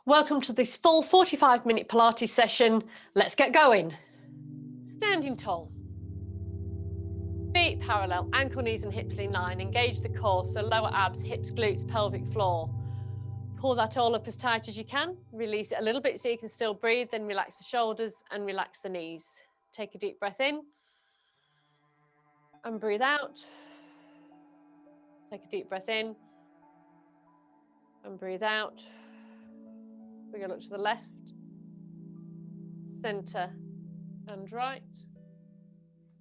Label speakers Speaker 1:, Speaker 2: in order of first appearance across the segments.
Speaker 1: Welcome to this full 45-minute Pilates session. Let's get going. Standing tall. Feet parallel, ankle, knees and hips in line. Engage the core, so lower abs, hips, glutes, pelvic floor. Pull that all up as tight as you can. Release it a little bit so you can still breathe. Then relax the shoulders and relax the knees. Take a deep breath in. And breathe out. Take a deep breath in. And breathe out. We're going to look to the left, centre and right,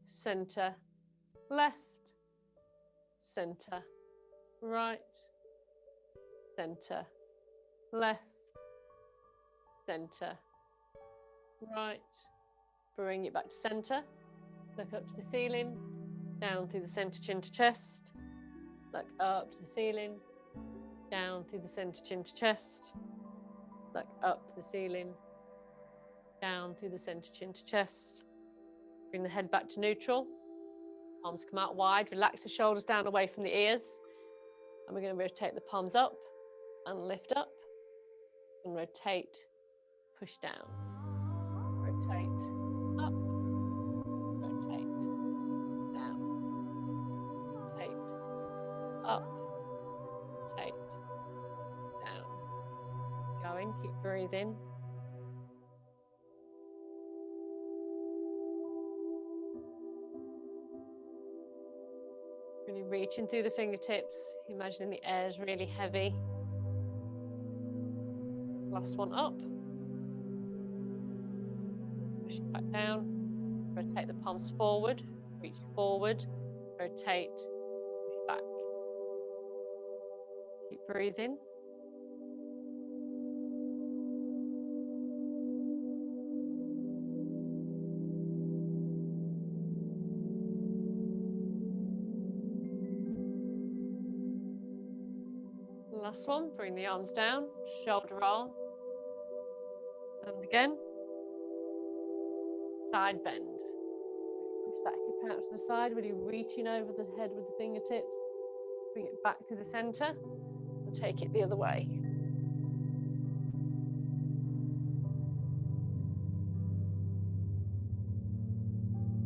Speaker 1: centre, left, centre, right, centre, left, centre, right. Bring it back to centre. Look up to the ceiling, down through the centre, chin to chest. Look up to the ceiling, down through the centre, chin to chest. Look up to the ceiling, down through the centre, chin to chest. Bring the head back to neutral. Palms come out wide. Relax the shoulders down away from the ears. And we're going to rotate the palms up and lift up. And rotate, push down. Rotate, up. Rotate, down. Rotate, up. Rotate, down. Going, keep breathing. Really reaching through the fingertips, imagining the air is really heavy. Last one up. Push it back down. Rotate the palms forward, reach forward, rotate, push back. Keep breathing. Last one, bring the arms down, shoulder roll. And again, side bend. Push that hip out to the side, really reaching over the head with the fingertips. Bring it back to the centre and take it the other way.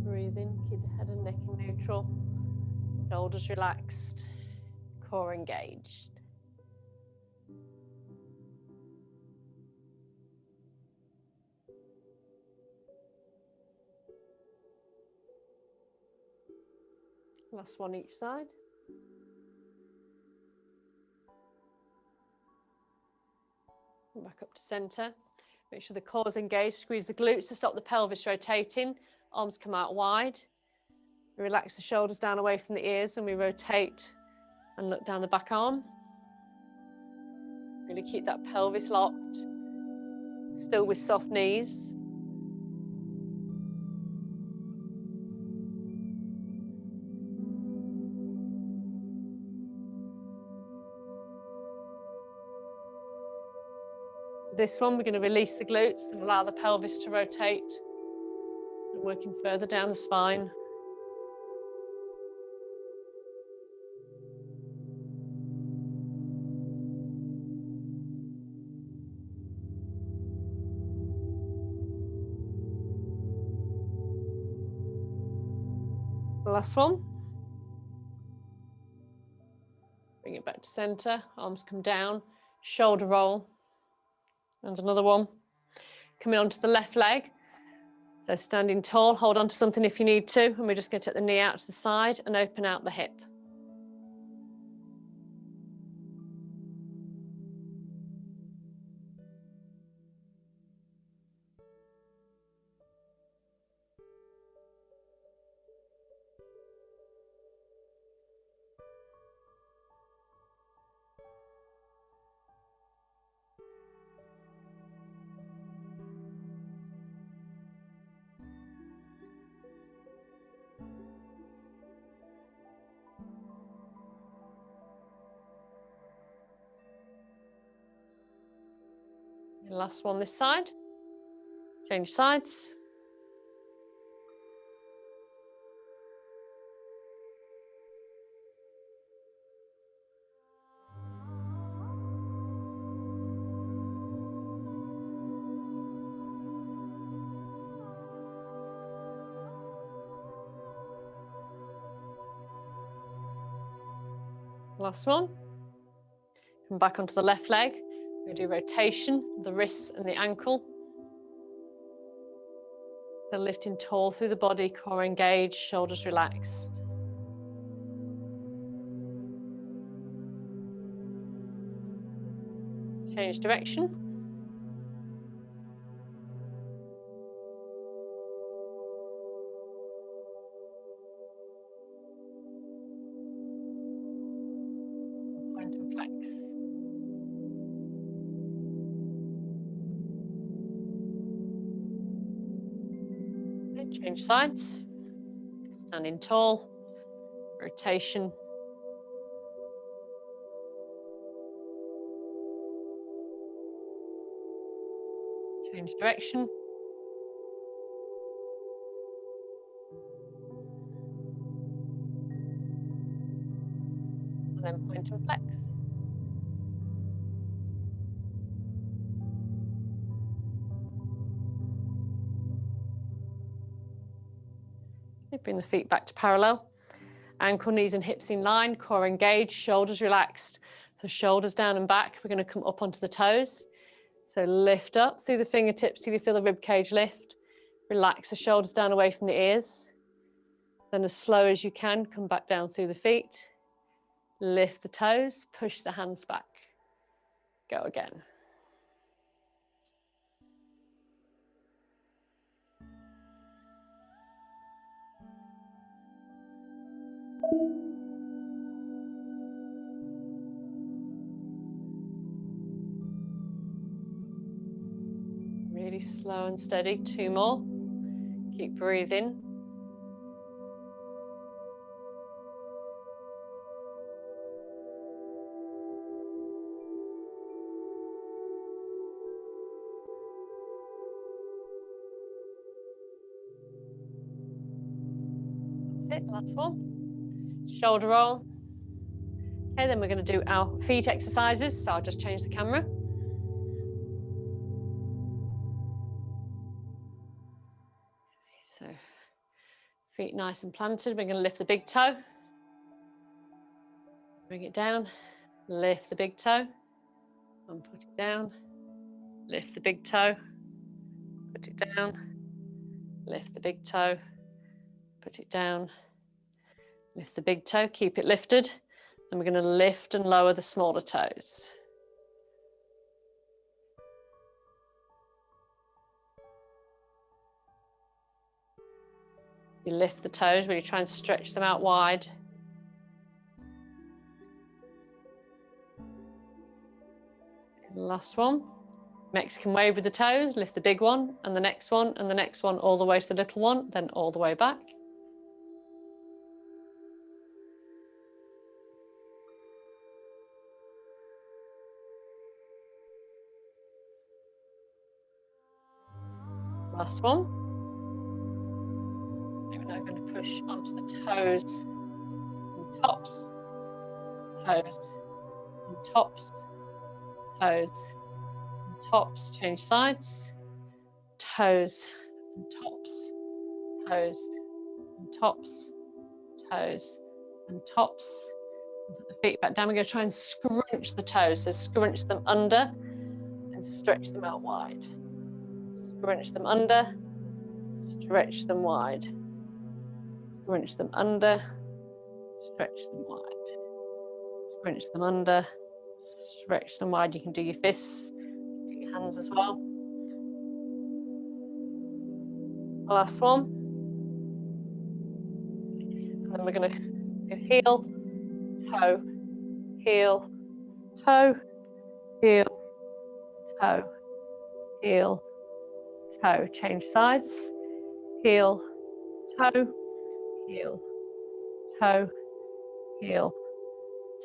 Speaker 1: Breathe in, keep the head and neck in neutral. Shoulders relaxed, core engaged. Last one each side. And back up to centre. Make sure the core is engaged. Squeeze the glutes to stop the pelvis rotating. Arms come out wide. We relax the shoulders down away from the ears and we rotate and look down the back arm. Really keep that pelvis locked. Still with soft knees. This one, we're going to release the glutes and allow the pelvis to rotate. And working further down the spine. The last one. Bring it back to centre, arms come down, shoulder roll. And another one. Coming onto the left leg. So standing tall, hold on to something if you need to. And we're just going to take the knee out to the side and open out the hip. Last one this side. Change sides. Last one. Come back onto the left leg. We're going to do rotation, the wrists and the ankle. So lifting tall through the body, core engaged, shoulders relaxed. Change direction. Point and flex. Okay, change sides. Standing tall. Rotation. Change direction. And then point and flex. Bring the feet back to parallel. Ankle, knees and hips in line, core engaged, shoulders relaxed. So shoulders down and back. We're going to come up onto the toes. So lift up through the fingertips till you feel the rib cage lift. Relax the shoulders down away from the ears. Then as slow as you can, come back down through the feet. Lift the toes, push the hands back. Go again. Really slow and steady. 2 more. Keep breathing. That's it, last one. Shoulder roll. Okay, then we're going to do our feet exercises. So I'll just change the camera. So feet nice and planted. We're going to lift the big toe. Bring it down. Lift the big toe. And put it down. Lift the big toe. Put it down. Lift the big toe. Put it down. Lift the big toe. Keep it lifted. Then we're going to lift and lower the smaller toes. You lift the toes, really try and stretch them out wide. Last one. Mexican wave with the toes, lift the big one, and the next one, and the next one, all the way to the little one, then all the way back. Last one. And we're now going to push onto the toes, and tops, toes, and tops, toes, and tops. Change sides. Toes, and tops, toes, and tops, toes, and tops. And put the feet back down. We're going to try and scrunch the toes. So scrunch them under and stretch them out wide. Scrunch them under, stretch them wide. Scrunch them under, stretch them wide. Scrunch them under, stretch them wide. You can do your fists, do your hands as well. Last one. And then we're going to do heel, toe, heel, toe, heel, toe, heel, toe. Change sides. Heel, toe, heel, toe, heel,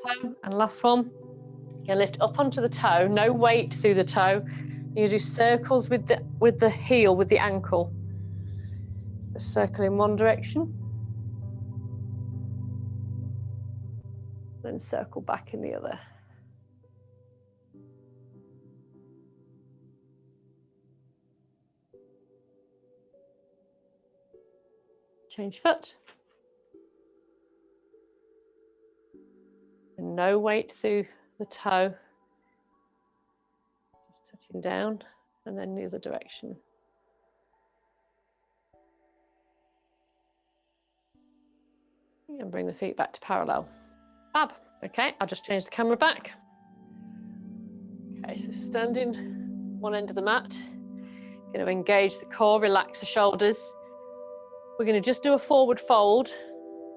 Speaker 1: toe. And last one. You lift up onto the toe, no weight through the toe. You do circles with the heel, with the ankle. So circle in one direction. Then circle back in the other. Change foot. And no weight through the toe. Just touching down and then the other direction. And bring the feet back to parallel. Fab. Okay, I'll just change the camera back. Okay, so standing one end of the mat. Going to engage the core, relax the shoulders. We're going to just do a forward fold.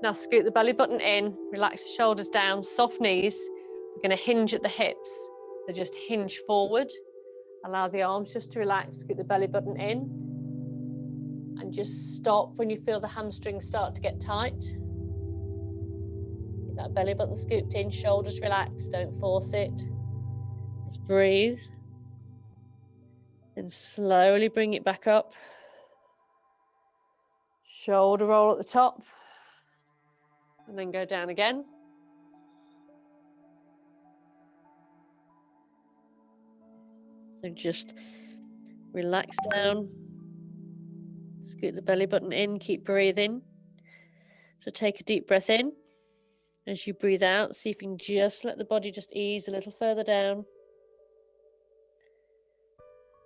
Speaker 1: Now scoot the belly button in, relax the shoulders down, soft knees. We're going to hinge at the hips. So just hinge forward. Allow the arms just to relax, scoot the belly button in. And just stop when you feel the hamstrings start to get tight. Get that belly button scooped in, shoulders relaxed, don't force it. Just breathe. And slowly bring it back up. Shoulder roll at the top. And then go down again. So just relax down. Scoot the belly button in, keep breathing. So take a deep breath in. As you breathe out, see if you can just let the body just ease a little further down.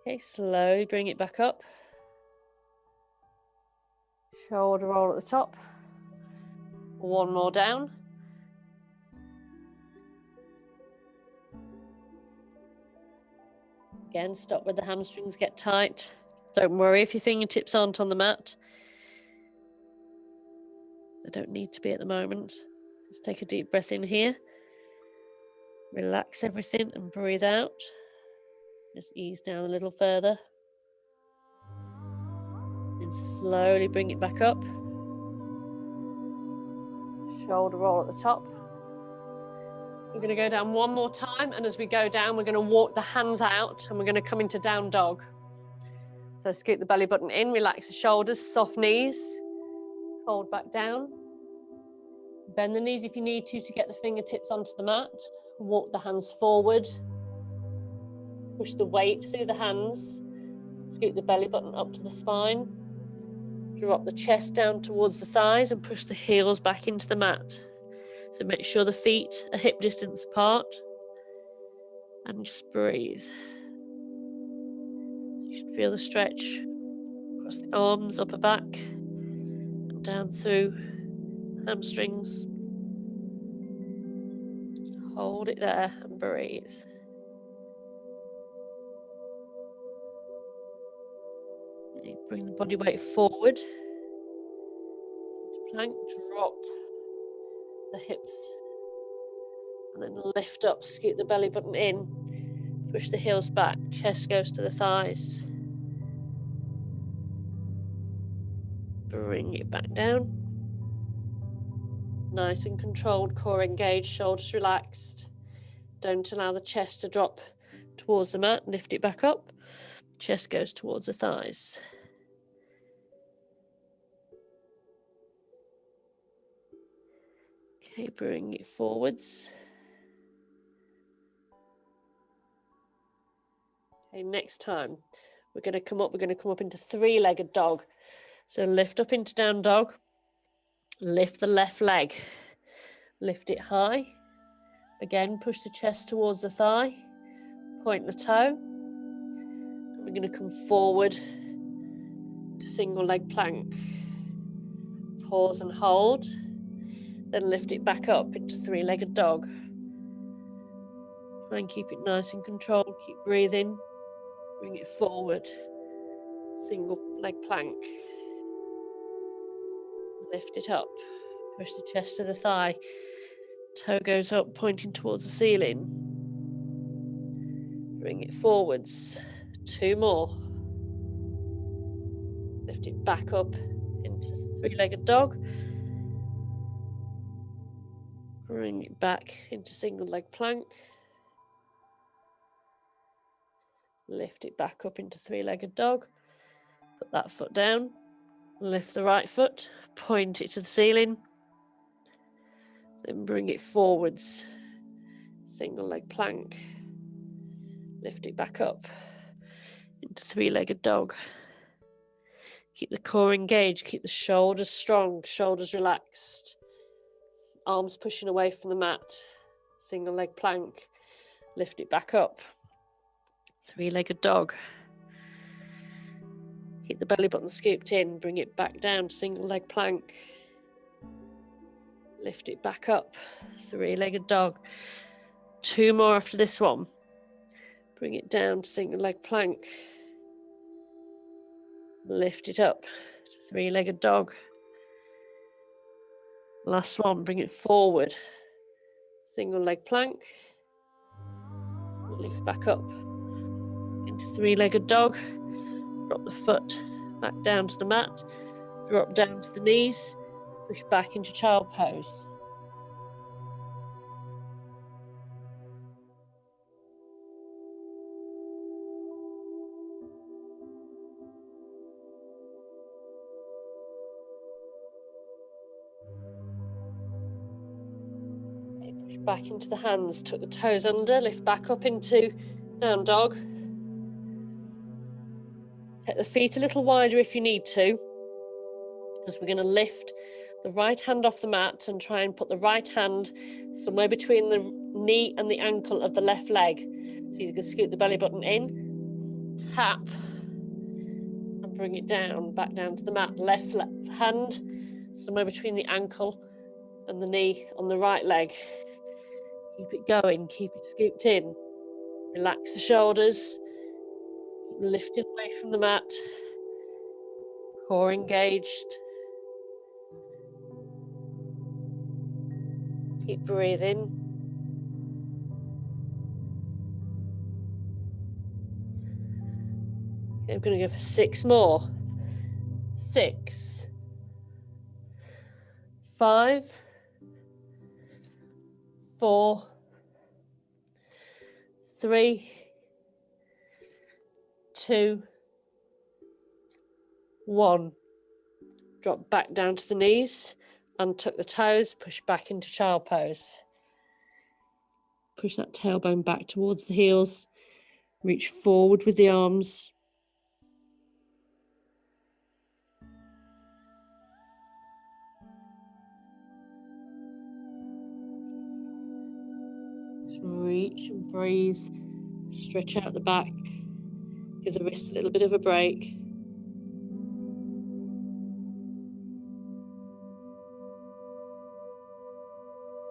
Speaker 1: Okay, slowly bring it back up. Shoulder roll at the top. One more down. Again, stop where the hamstrings get tight. Don't worry if your fingertips aren't on the mat. They don't need to be at the moment. Just take a deep breath in here. Relax everything and breathe out. Just ease down a little further. And slowly bring it back up. Shoulder roll at the top. We're going to go down one more time, and as we go down, we're going to walk the hands out and we're going to come into down dog. So scoot the belly button in, relax the shoulders, soft knees, fold back down. Bend the knees if you need to get the fingertips onto the mat. Walk the hands forward. Push the weight through the hands. Scoot the belly button up to the spine. Drop the chest down towards the thighs and push the heels back into the mat. So make sure the feet are hip distance apart. And just breathe. You should feel the stretch across the arms, upper back, and down through hamstrings. Just hold it there and breathe. You bring the body weight forward. Plank, drop the hips. And then lift up, scoot the belly button in. Push the heels back, chest goes to the thighs. Bring it back down. Nice and controlled, core engaged, shoulders relaxed. Don't allow the chest to drop towards the mat. Lift it back up. Chest goes towards the thighs. Okay, bring it forwards. Okay, next time we're going to come up into three-legged dog. So lift up into down dog. Lift the left leg. Lift it high. Again, push the chest towards the thigh. Point the toe. And we're going to come forward to single leg plank. Pause and hold. Then lift it back up into three-legged dog. Try and keep it nice and controlled. Keep breathing. Bring it forward. Single leg plank. Lift it up. Push the chest to the thigh. Toe goes up, pointing towards the ceiling. Bring it forwards. Two more. Lift it back up into three-legged dog. Bring it back into single leg plank. Lift it back up into three-legged dog. Put that foot down. Lift the right foot. Point it to the ceiling. Then bring it forwards. Single leg plank. Lift it back up into three-legged dog. Keep the core engaged. Keep the shoulders strong. Shoulders relaxed. Arms pushing away from the mat. single leg plank, lift it back up, three-legged dog. Keep the belly button scooped in, bring it back down, single leg plank. Lift it back up, three-legged dog. 2 more after this one. Bring it down to single leg plank. Lift it up, three-legged dog. Last one, bring it forward. Single leg plank. Lift back up into three-legged dog. Drop the foot back down to the mat. Drop down to the knees. Push back into child pose. Okay, push back into the hands. Tuck the toes under. Lift back up into down dog. Take the feet a little wider if you need to, because we're going to lift the right hand off the mat and try and put the right hand somewhere between the knee and the ankle of the left leg. So you can scoot the belly button in, tap, and bring it down, back down to the mat. Left hand somewhere between the ankle and the knee on the right leg. Keep it going, keep it scooped in. Relax the shoulders, keep lifting away from the mat. Core engaged. Keep breathing. Okay, I'm going to go for 6 more. 6, 5, 4, 3, 2, 1. Drop back down to the knees, untuck the toes, push back into child pose. Push that tailbone back towards the heels. Reach forward with the arms. Just reach and breathe. Stretch out the back. Give the wrist a little bit of a break.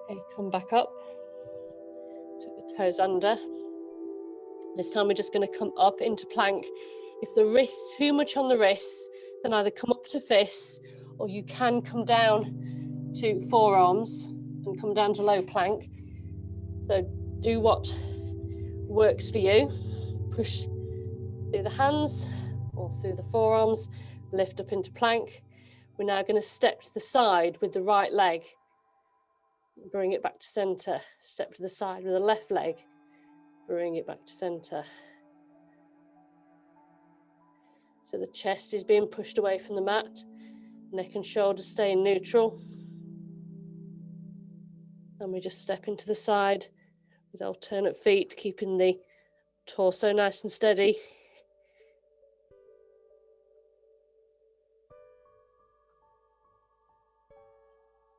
Speaker 1: Okay, come back up. Tuck the toes under. This time we're just going to come up into plank. If the wrist's too much on the wrists, then either come up to fists, or you can come down to forearms and come down to low plank. So do what works for you. Push through the hands or through the forearms, lift up into plank. We're now going to step to the side with the right leg. Bring it back to center. Step to the side with the left leg. Bring it back to center. So the chest is being pushed away from the mat. Neck and shoulders stay in neutral. And we just step into the side with alternate feet, keeping the torso nice and steady.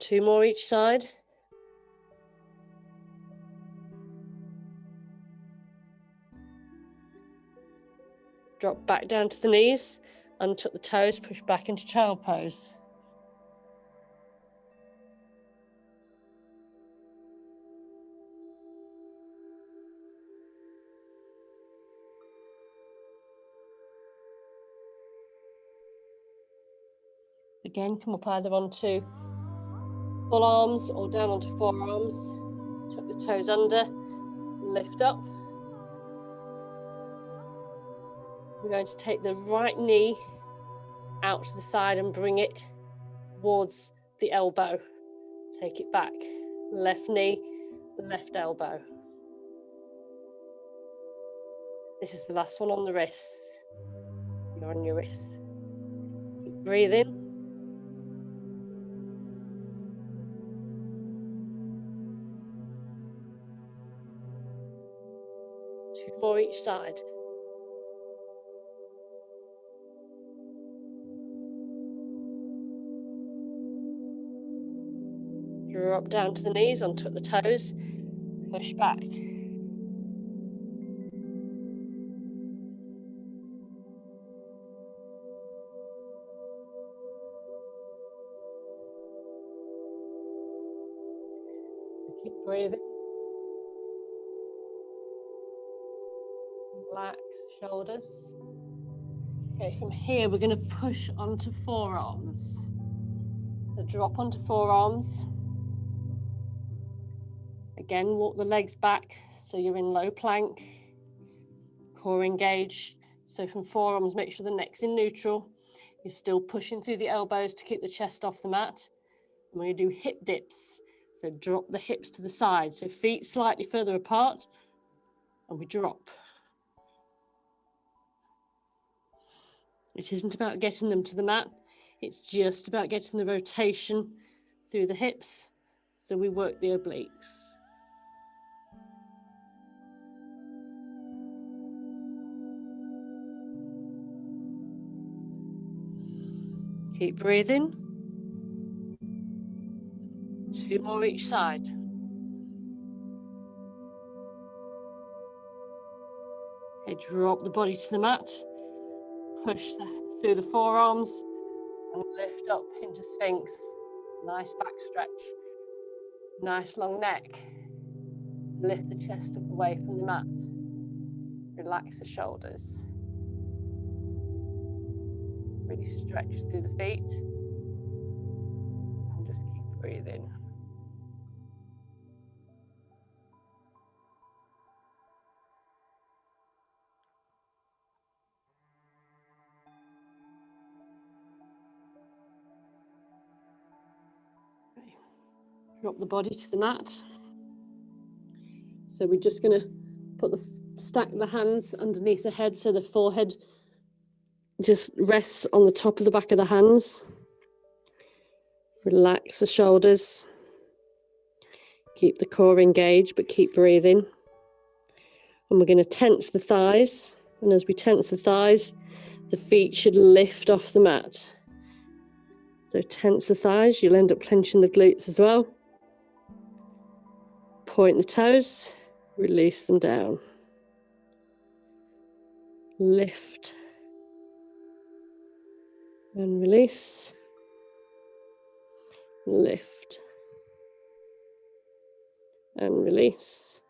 Speaker 1: Two more each side. Drop back down to the knees, untuck the toes, push back into child pose. Again, come up either onto full arms or down onto forearms. Tuck the toes under, lift up. We're going to take the right knee out to the side and bring it towards the elbow. Take it back. Left knee, left elbow. This is the last one on the wrists. You're on your wrists. Keep breathing. Two more each side. Drop down to the knees, untuck the toes, Push back. Keep breathing. Relax shoulders. Okay, from here we're going to push onto forearms. So drop onto forearms. Again, walk the legs back so you're in low plank. Core engaged. So from forearms, make sure the neck's in neutral. You're still pushing through the elbows to keep the chest off the mat. And we're going to do hip dips. So drop the hips to the side. So feet slightly further apart. And we drop. It isn't about getting them to the mat. It's just about getting the rotation through the hips. So we work the obliques. Keep breathing. 2 more each side. Okay, drop the body to the mat. Push through the forearms and lift up into Sphinx. Nice back stretch. Nice long neck. Lift the chest up away from the mat. Relax the shoulders. Really stretch through the feet. And just keep breathing. Okay. Drop the body to the mat. So we're just going to stack the hands underneath the head so the forehead just rests on the top of the back of the hands. Relax the shoulders. Keep the core engaged, but keep breathing. And we're going to tense the thighs. And as we tense the thighs, the feet should lift off the mat. So tense the thighs. You'll end up clenching the glutes as well. Point the toes. Release them down. Lift. And release. Lift. And release.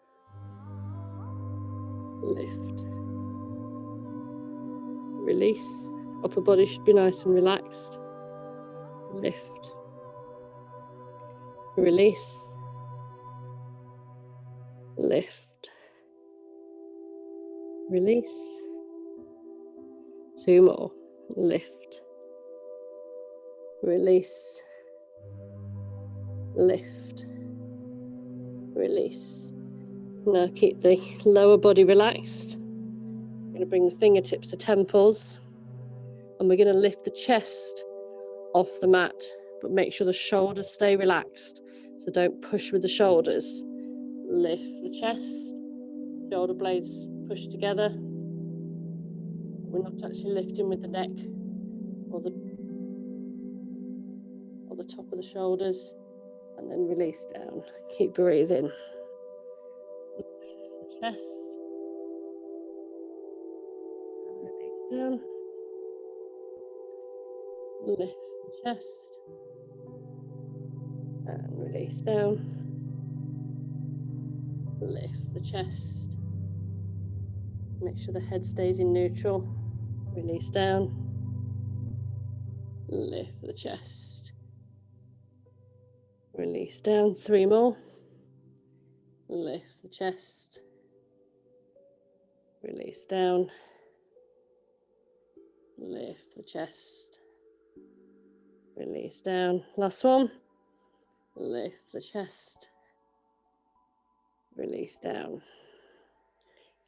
Speaker 1: Lift. Release. Upper body should be nice and relaxed. Lift. Release. Lift. Release. 2 more. Lift. Release. Lift. Release. Now keep the lower body relaxed. We're going to bring the fingertips to temples. And we're going to lift the chest off the mat. But make sure the shoulders stay relaxed. So don't push with the shoulders. Lift the chest. Shoulder blades push together. We're not actually lifting with the neck or the top of the shoulders. And then release down. Keep breathing. Lift the chest. And release down. Lift the chest. And release down. Lift the chest. Make sure the head stays in neutral. Release down. Lift the chest. Release down. 3 more. Lift the chest. Release down. Lift the chest. Release down. Last one. Lift the chest. Release down.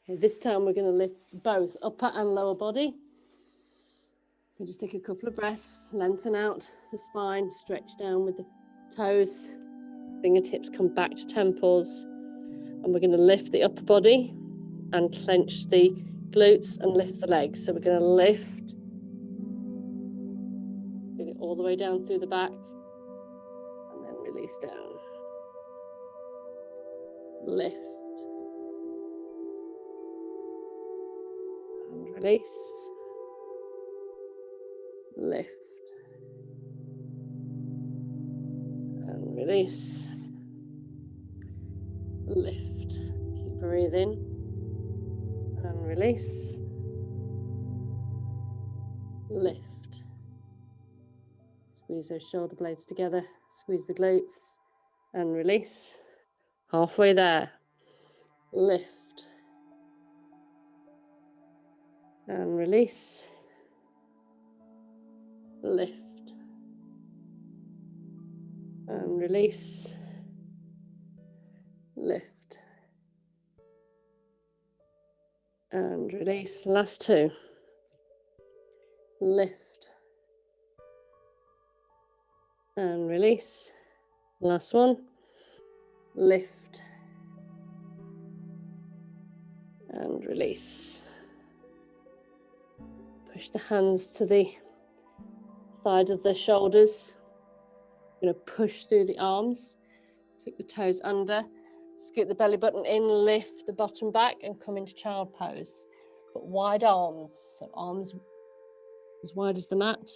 Speaker 1: Okay, this time we're going to lift both upper and lower body. So just take a couple of breaths, lengthen out the spine, stretch down with the toes, fingertips come back to temples, and we're going to lift the upper body and clench the glutes and lift the legs. So we're going to lift, bring it all the way down through the back, and then release down. lift, and release, lift, and release, lift. Keep breathing, and release, lift. Squeeze those shoulder blades together, squeeze the glutes, and release. Halfway there, lift, and release, lift, and release, lift, and release. Last two, lift, and release. Last one, lift, and release. Push the hands to the side of the shoulders. You're going to push through the arms, tuck the toes under, scoot the belly button in, lift the bottom back and come into child pose. But wide arms, so arms as wide as the mat.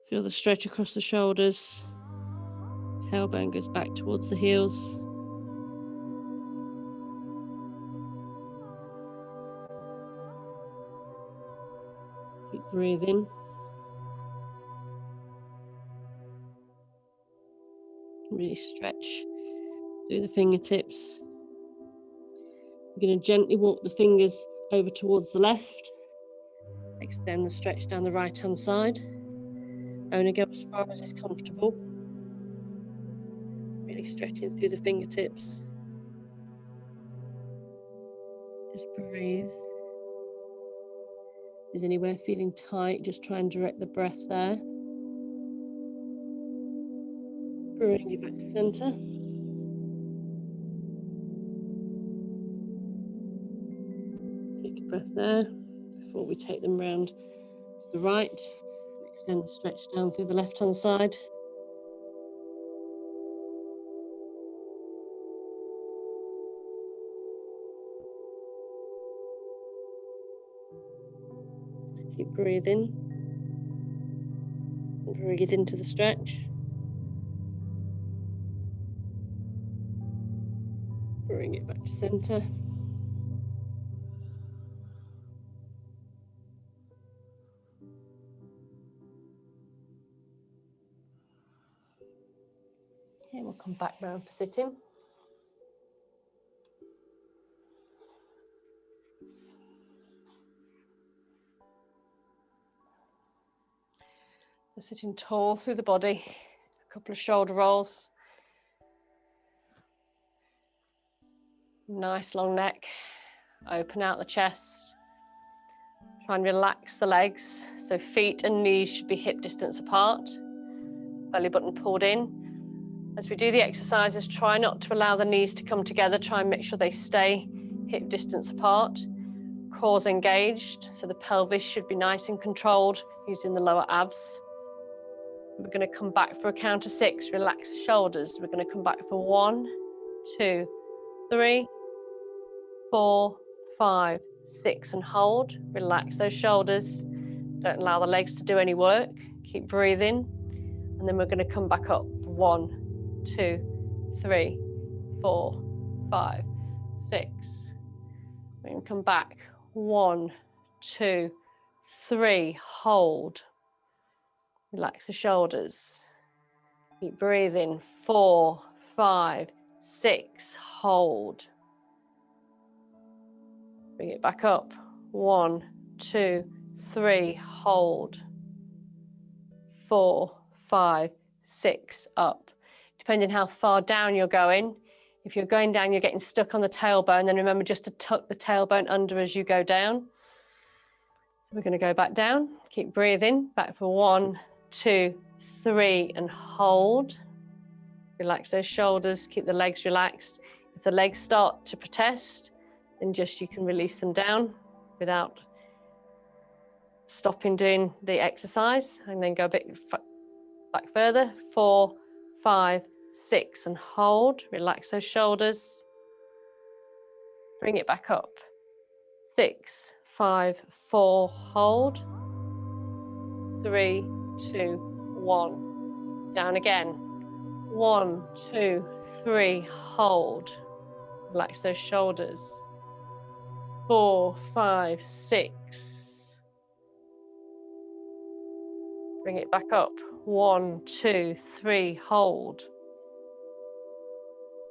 Speaker 1: Feel the stretch across the shoulders. Tailbone goes back towards the heels. Keep breathing. Really stretch through the fingertips. You're going to gently walk the fingers over towards the left. Extend the stretch down the right hand side. Only go as far as is comfortable. Really stretching through the fingertips. Just breathe. If there's anywhere feeling tight, just try and direct the breath there. Bring it back to center. Take a breath there before we take them round to the right. Extend the stretch down through the left hand side. Keep breathing. Breathe into the stretch. Bring it back to center. Okay, we'll come back round for sitting. So sitting tall through the body, a couple of shoulder rolls. Nice long neck. Open out the chest. Try and relax the legs. So feet and knees should be hip distance apart. Belly button pulled in. As we do the exercises, try not to allow the knees to come together. Try and make sure they stay hip distance apart. Cores engaged, so the pelvis should be nice and controlled using the lower abs. We're going to come back for a count of 6. Relax the shoulders. We're going to come back for 1, 2, 3, 4, 5, 6 and hold. Relax those shoulders. Don't allow the legs to do any work. Keep breathing. And then we're going to come back up. 1, 2, 3, 4, 5, 6. We can come back. 1, 2, 3. Hold. Relax the shoulders. Keep breathing. 4, 5, 6. Hold. Bring it back up. 1, 2, 3. Hold. 4, 5, 6. Up. Depending how far down you're going. If you're going down, you're getting stuck on the tailbone. Then remember just to tuck the tailbone under as you go down. So we're going to go back down. Keep breathing. Back for 1, 2, 3 and hold. Relax those shoulders. Keep the legs relaxed. If the legs start to protest, then just you can release them down without stopping doing the exercise, and then go a bit back further. 4, 5, 6 and hold. Relax those shoulders. Bring it back up. 6, 5, 4, hold. 3, 2, 1. Down again. 1, 2, 3, hold. Relax those shoulders. 4, 5, 6. Bring it back up. 1, 2, 3, hold.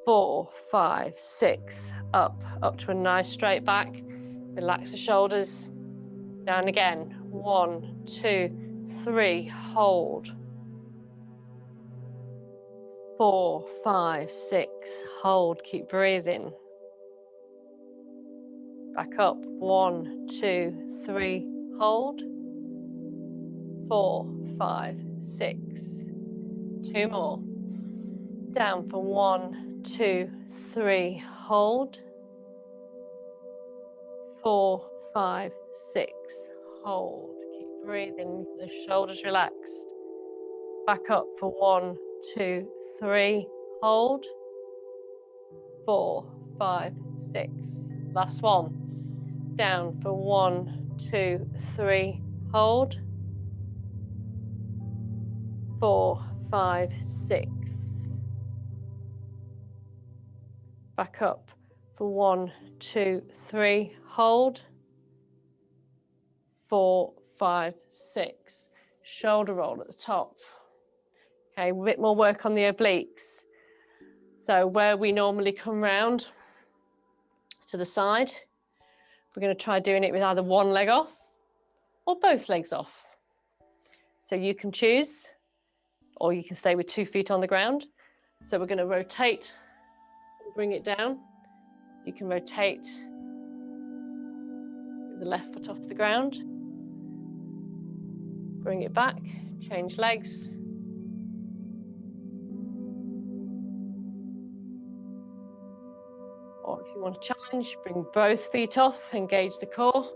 Speaker 1: 4, 5, 6. Up to a nice straight back. Relax the shoulders. Down again. 1, 2, 3, hold. 4, 5, 6, hold. Keep breathing. Back up. 1, 2, 3, hold. 4, 5, 6. 2 more. Down for 1, 2, 3, hold. 4, 5, 6, hold. Keep breathing, the shoulders relaxed. Back up for 1, 2, 3, hold. 4, 5, 6. Last one. Down for 1, 2, 3, hold. 4, 5, 6. Back up for 1, 2, 3, hold. 4, 5, 6. Shoulder roll at the top. Okay, a bit more work on the obliques. So where we normally come round to the side, we're going to try doing it with either one leg off or both legs off. So you can choose, or you can stay with 2 feet on the ground. So we're going to rotate and bring it down. You can rotate the left foot off the ground, bring it back, change legs. Or if you want to challenge, bring both feet off, engage the core.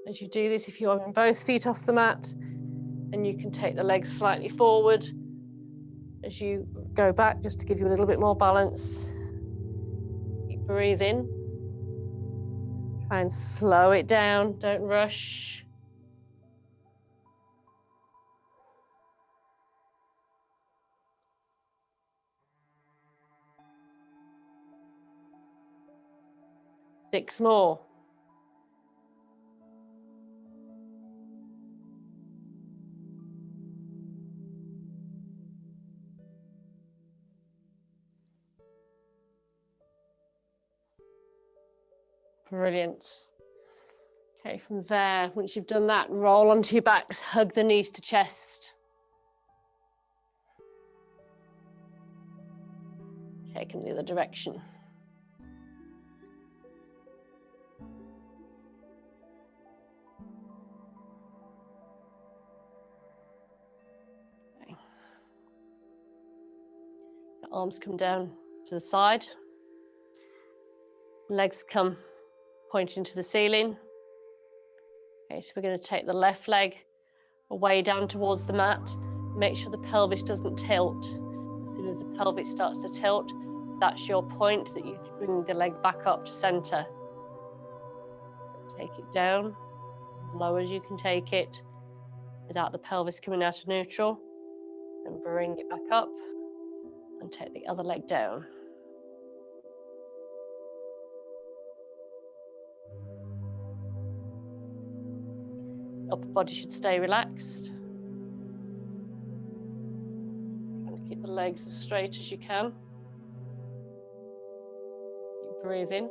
Speaker 1: As you do this, if you are on both feet off the mat, and you can take the legs slightly forward as you go back, just to give you a little bit more balance. Keep breathing. Try and slow it down, don't rush. Six more. Brilliant. Okay, from there, once you've done that, roll onto your backs, hug the knees to chest. Take them the other direction. Okay. The arms come down to the side. Legs come pointing to the ceiling. Okay, so we're going to take the left leg away down towards the mat. Make sure the pelvis doesn't tilt. As soon as the pelvis starts to tilt, that's your point that you bring the leg back up to center. Take it down, as low as you can take it, without the pelvis coming out of neutral. And bring it back up and take the other leg down. Upper body should stay relaxed. And keep the legs as straight as you can. Keep breathing.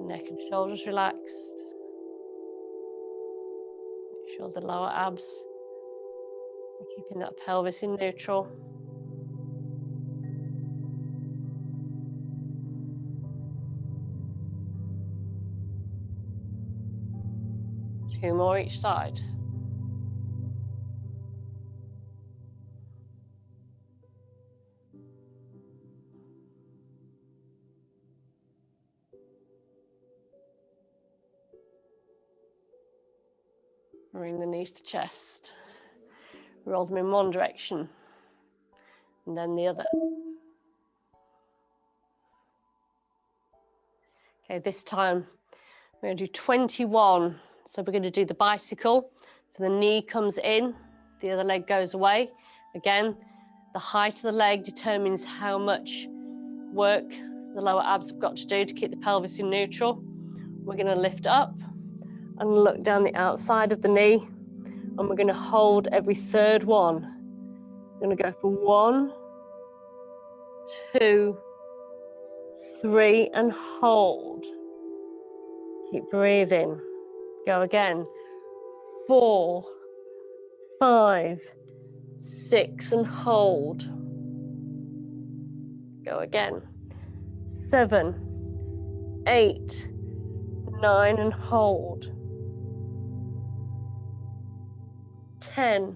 Speaker 1: Neck and shoulders relaxed. Make sure the lower abs are keeping that pelvis in neutral. 2 more each side. Bring the knees to chest. Roll them in one direction and then the other. Okay, this time we're going to do 21. So we're going to do the bicycle. So the knee comes in, the other leg goes away. Again, the height of the leg determines how much work the lower abs have got to do to keep the pelvis in neutral. We're going to lift up and look down the outside of the knee, and we're going to hold every third one. We're going to go for 1, 2, 3, and hold. Keep breathing. Go again. 4, 5, 6, and hold. Go again. 7, 8, 9, and hold. 10,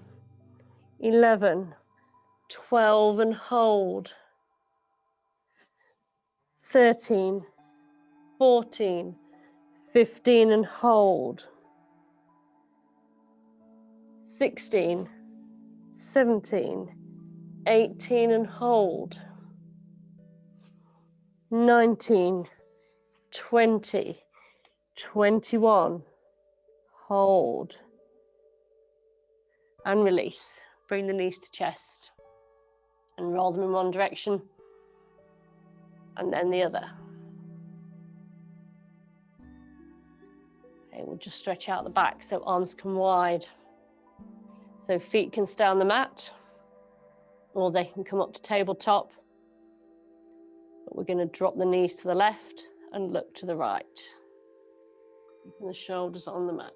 Speaker 1: 11, 12, and hold. 13, 14, 15, and hold. 16, 17, 18, and hold. 19, 20, 21, hold. And release. Bring the knees to chest and roll them in one direction and then the other. Okay, we'll just stretch out the back so arms come wide. So feet can stay on the mat or they can come up to tabletop. But we're going to drop the knees to the left and look to the right. Keeping the shoulders on the mat.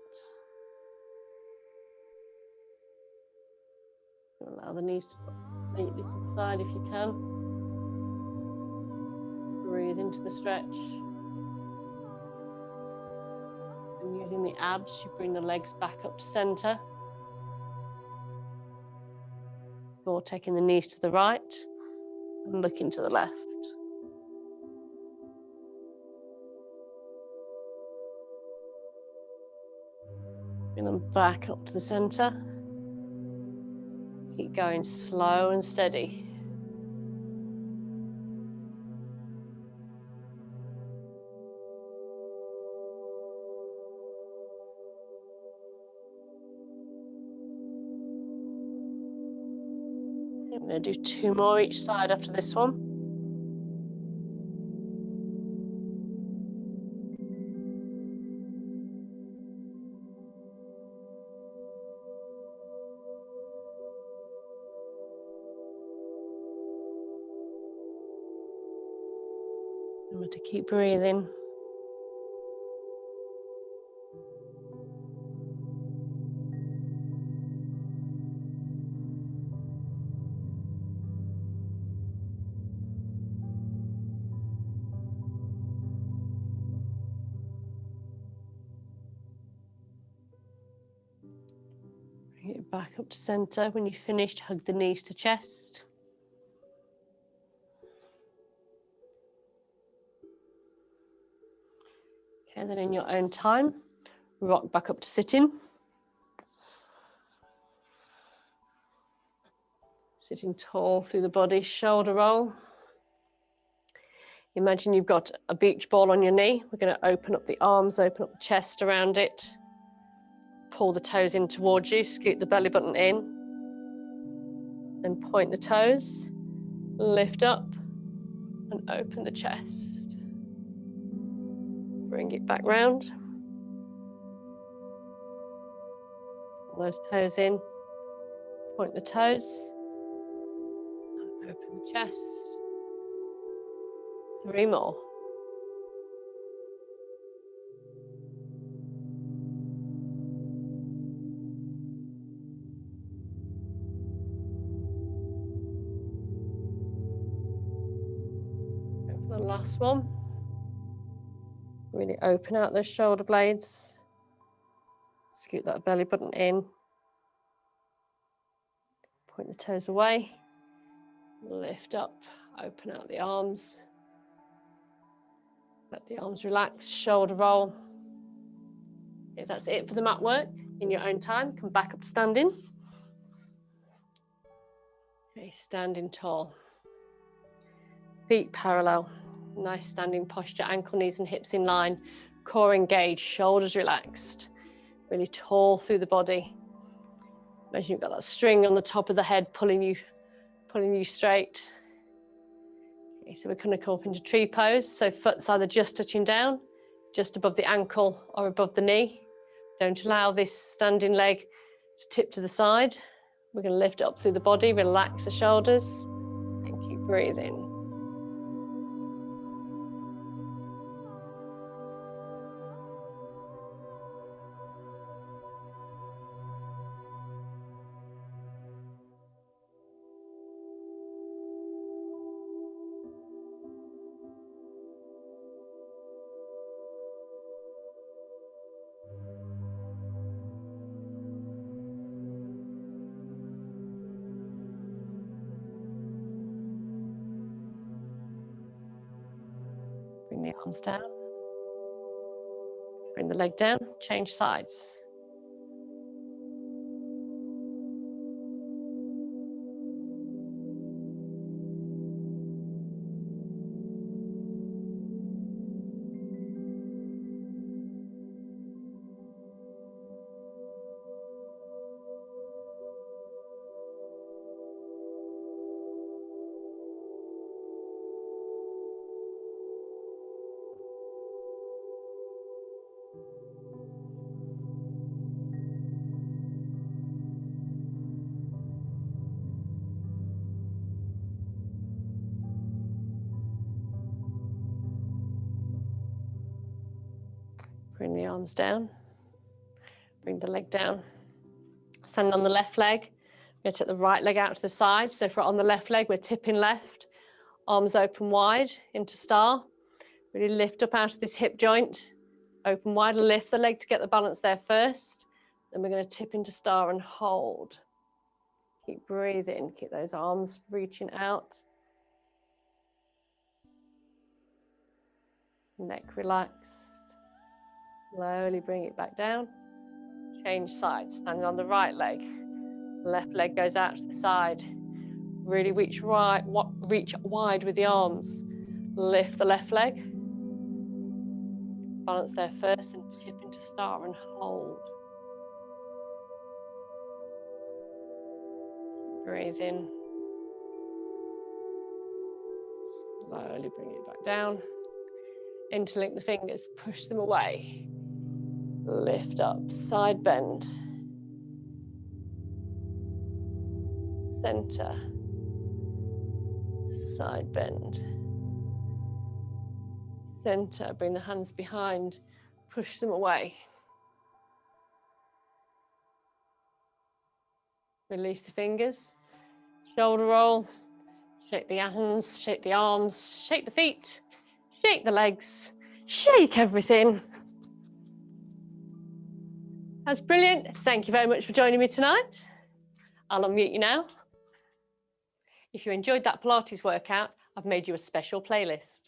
Speaker 1: Allow the knees to completely to the side if you can. Breathe into the stretch. And using the abs, you bring the legs back up to center. Or taking the knees to the right and looking to the left. Bring them back up to the center. Keep going slow and steady. I'm going to do 2 more each side after this one. Remember to keep breathing. Bring it back up to center. When you've finished, hug the knees to chest. Okay, then in your own time, rock back up to sitting. Sitting tall through the body, shoulder roll. Imagine you've got a beach ball on your knee. We're going to open up the arms, open up the chest around it. Pull the toes in towards you, scoot the belly button in. Then point the toes, lift up and open the chest. Bring it back round. Pull those toes in, point the toes, and open the chest. 3 more. Go for the last one. Really open out those shoulder blades. Scoot that belly button in. Point the toes away. Lift up, open out the arms. Let the arms relax, shoulder roll. Okay, that's it for the mat work. In your own time, come back up standing. Okay, standing tall. Feet parallel. Nice standing posture, ankle, knees and hips in line. Core engaged, shoulders relaxed. Really tall through the body. Imagine you've got that string on the top of the head pulling you straight. Okay, so we're going to come up into tree pose. So foot's either just touching down, just above the ankle or above the knee. Don't allow this standing leg to tip to the side. We're going to lift it up through the body, relax the shoulders, and keep breathing. Bring the arms down. Bring the leg down, change sides. Bring the arms down. Bring the leg down. Stand on the left leg. We're going to take the right leg out to the side. So if we're on the left leg, we're tipping left. Arms open wide into star. Really lift up out of this hip joint. Open wide, lift the leg to get the balance there first. Then we're going to tip into star and hold. Keep breathing. Keep those arms reaching out. Neck relaxed. Slowly bring it back down. Change sides. Standing on the right leg. Left leg goes out to the side. Really reach wide with the arms. Lift the left leg. Balance there first and tip into star and hold. Breathe in. Slowly bring it back down. Interlink the fingers, push them away. Lift up, side bend. Center. Side bend. Center, bring the hands behind, push them away. Release the fingers, shoulder roll, shake the hands, shake the arms, shake the feet, shake the legs, shake everything. That's brilliant. Thank you very much for joining me tonight. I'll unmute you now. If you enjoyed that Pilates workout, I've made you a special playlist.